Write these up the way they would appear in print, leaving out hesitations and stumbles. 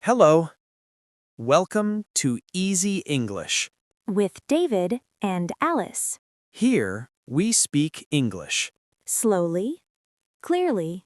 Hello. Welcome to Easy English. With David and Alice. Here, we speak English. Slowly, clearly,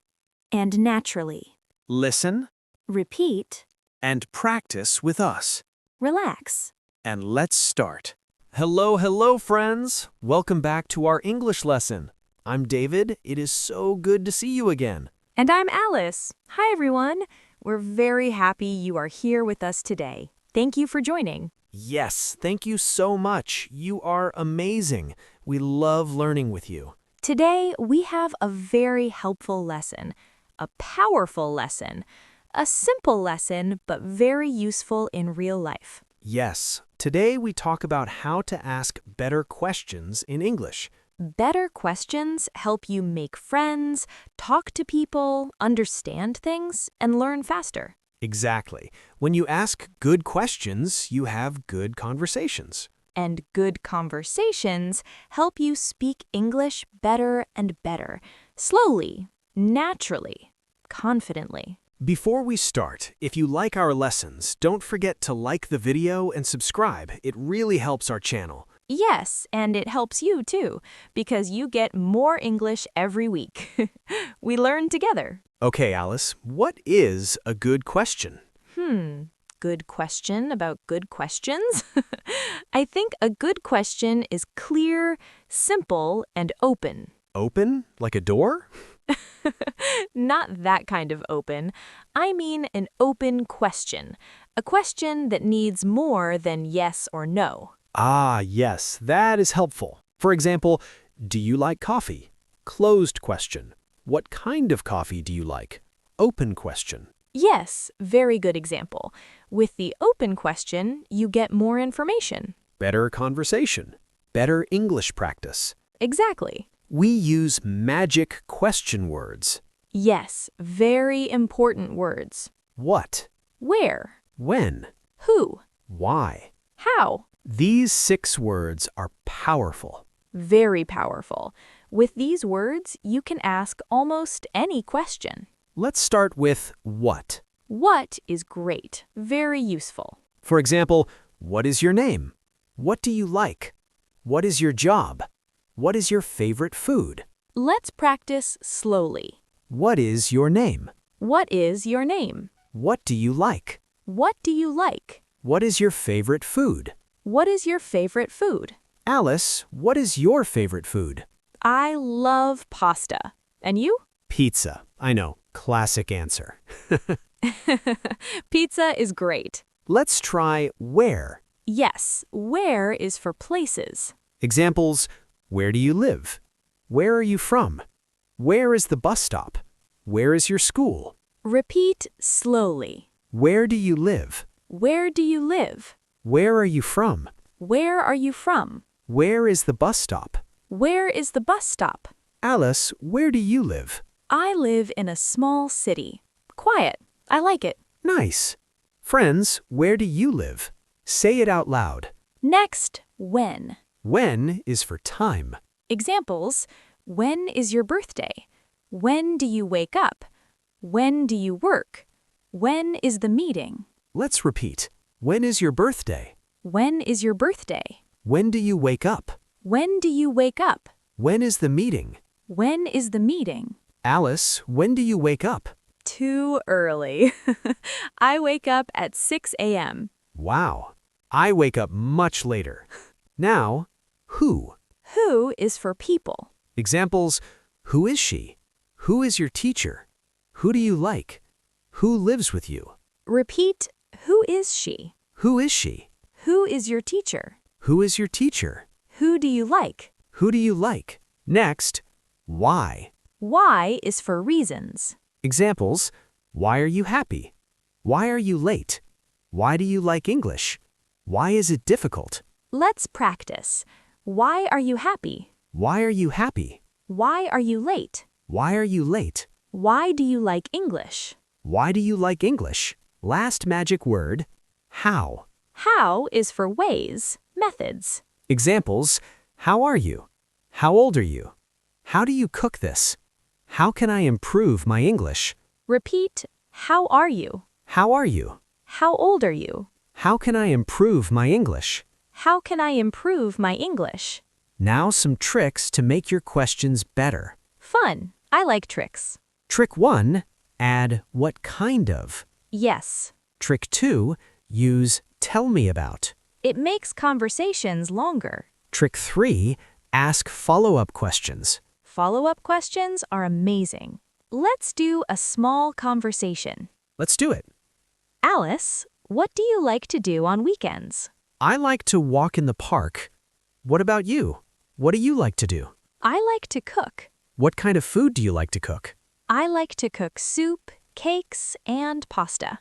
and naturally. Listen Repeat. and practice with us. Relax. And let's start. Hello, friends. Welcome back to our English lesson. I'm David. It is so good to see you again. And I'm Alice. Hi, everyone. We're very happy you are here with us today. Thank you for joining. Yes, thank you so much. You are amazing. We love learning with you. Today, we have a very helpful lesson, a powerful lesson, a simple lesson, but very useful in real life. Yes, today we talk about how to ask better questions in English. Better questions help you make friends, talk to people, understand things, and learn faster. Exactly. When you ask good questions, you have good conversations. And good conversations help you speak English better and better, slowly, naturally, confidently. Before we start, if you like our lessons, don't forget to like the video and subscribe. It really helps our channel. Yes, and it helps you too, because you get more English every week. We learn together. Okay, Alice, what is a good question? Good question about good questions? I think a good question is clear, simple, and open. Open? Like a door? Not that kind of open. I mean an open question. A question that needs more than yes or no. Ah, yes, that is helpful. For example, do you like coffee? Closed question. What kind of coffee do you like? Open question. Yes, very good example. With the open question, you get more information. Better conversation. Better English practice. Exactly. We use magic question words. Yes, very important words. What? Where? When? Who? Why? How? These 6 words are powerful. Very powerful. With these words, you can ask almost any question. Let's start with what. What is great, very useful. For example, what is your name? What do you like? What is your job? What is your favorite food? Let's practice slowly. What is your name? What is your name? What do you like? What do you like? What is your favorite food? What is your favorite food? Alice, what is your favorite food? I love pasta. And you? Pizza. I know. Classic answer. Pizza is great. Let's try where. Yes, where is for places. Examples, where do you live? Where are you from? Where is the bus stop? Where is your school? Repeat slowly. Where do you live? Where do you live? Where are you from? Where are you from? Where is the bus stop? Where is the bus stop? Alice, where do you live? I live in a small city. Quiet. I like it. Nice. Friends, where do you live? Say it out loud. Next, when. When is for time. Examples, when is your birthday? When do you wake up? When do you work? When is the meeting? Let's repeat. When is your birthday? When is your birthday? When do you wake up? When do you wake up? When is the meeting? When is the meeting? Alice, when do you wake up? Too early. I wake up at 6 a.m. Wow. I wake up much later. Now, who? Who is for people? Examples, who is she? Who is your teacher? Who do you like? Who lives with you? Repeat, who is she? Who is she? Who is your teacher? Who is your teacher? Who do you like? Who do you like? Next, why? Why is for reasons. Examples, why are you happy? Why are you late? Why do you like English? Why is it difficult? Let's practice. Why are you happy? Why are you happy? Why are you late? Why are you late? Why do you like English? Why do you like English? Last magic word, how. How is for ways, methods. Examples, how are you? How old are you? How do you cook this? How can I improve my English? Repeat, how are you? How are you? How old are you? How can I improve my English? How can I improve my English? Now some tricks to make your questions better. Fun. I like tricks. Trick 1, add what kind of. Yes. Trick 2, use tell me about. It makes conversations longer. Trick 3, ask follow-up questions. Follow-up questions are amazing. Let's do a small conversation. Let's do it. Alice, what do you like to do on weekends? I like to walk in the park. What about you? What do you like to do? I like to cook. What kind of food do you like to cook? I like to cook soup, cakes, and pasta.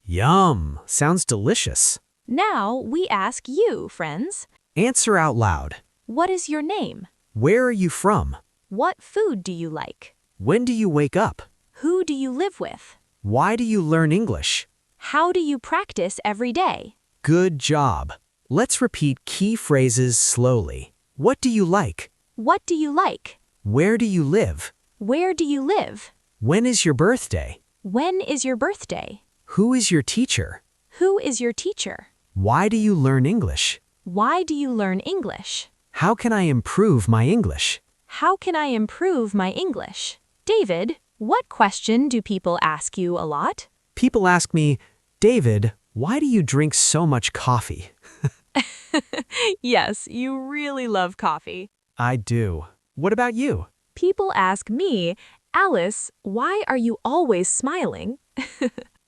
Yum! Sounds delicious. Now we ask you, friends. Answer out loud. What is your name? Where are you from? What food do you like? When do you wake up? Who do you live with? Why do you learn English? How do you practice every day? Good job. Let's repeat key phrases slowly. What do you like? What do you like? Where do you live? Where do you live? When is your birthday? When is your birthday? Who is your teacher? Who is your teacher? Why do you learn English? Why do you learn English? How can I improve my English? How can I improve my English? David, what question do people ask you a lot? People ask me, David, why do you drink so much coffee? Yes, you really love coffee. I do. What about you? People ask me, Alice, why are you always smiling?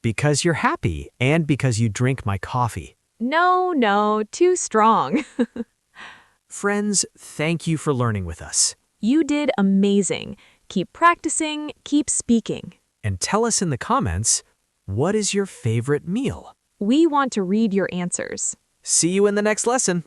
Because you're happy and because you drink my coffee. No, too strong. Friends, thank you for learning with us. You did amazing. Keep practicing, keep speaking. And tell us in the comments, what is your favorite meal? We want to read your answers. See you in the next lesson.